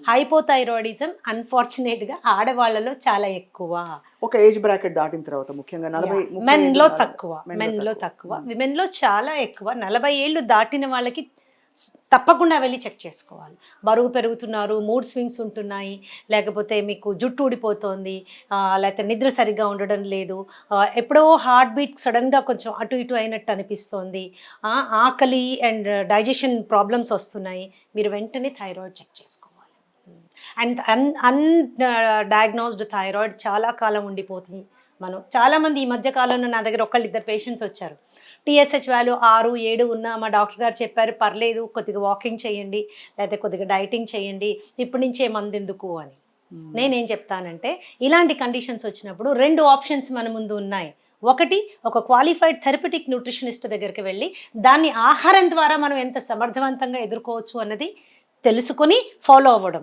Hypothyroidism అన్ఫార్చునేట్గా ఆడవాళ్ళలో చాలా ఎక్కువ. ఒక ఏజ్ బ్రాకెట్ దాటిన తర్వాత ముఖ్యంగా 40 మెన్లో తక్కువ, విమెన్లో చాలా ఎక్కువ. 40 ఏళ్ళు దాటిన వాళ్ళకి తప్పకుండా వెళ్ళి చెక్ చేసుకోవాలి. బరువు పెరుగుతున్నారు, మూడ్ స్వింగ్స్ ఉంటున్నాయి, లేకపోతే మీకు జుట్టు ఊడిపోతోంది, లేకపోతే నిద్ర సరిగ్గా ఉండడం లేదు, ఎప్పుడో హార్ట్ బీట్ సడన్గా కొంచెం అటు ఇటు అయినట్టు అనిపిస్తోంది, ఆకలి అండ్ డైజెషన్ ప్రాబ్లమ్స్ వస్తున్నాయి, మీరు వెంటనే థైరాయిడ్ చెక్ చేసుకోవాలి. అండ్ డయాగ్నోస్డ్ థైరాయిడ్ చాలా కాలం ఉండిపోతుంది. చాలామంది ఈ మధ్య కాలంలో నా దగ్గర 1-2 పేషెంట్స్ వచ్చారు. TSH వాల్యూ 6, 7 ఉన్నా మా డాక్టర్ గారు చెప్పారు, పర్లేదు కొద్దిగా వాకింగ్ చేయండి, లేకపోతే కొద్దిగా డైటింగ్ చేయండి, ఇప్పటి నుంచే మందు ఎందుకు అని. నేనేం చెప్తానంటే, ఇలాంటి కండిషన్స్ వచ్చినప్పుడు 2 ఆప్షన్స్ మన ముందు ఉన్నాయి. ఒకటి, ఒక క్వాలిఫైడ్ థెరపటిక్ న్యూట్రిషనిస్ట్ దగ్గరికి వెళ్ళి దాన్ని ఆహారం ద్వారా మనం ఎంత సమర్థవంతంగా ఎదుర్కోవచ్చు అన్నది తెలుసుకొని ఫాలో అవ్వడం.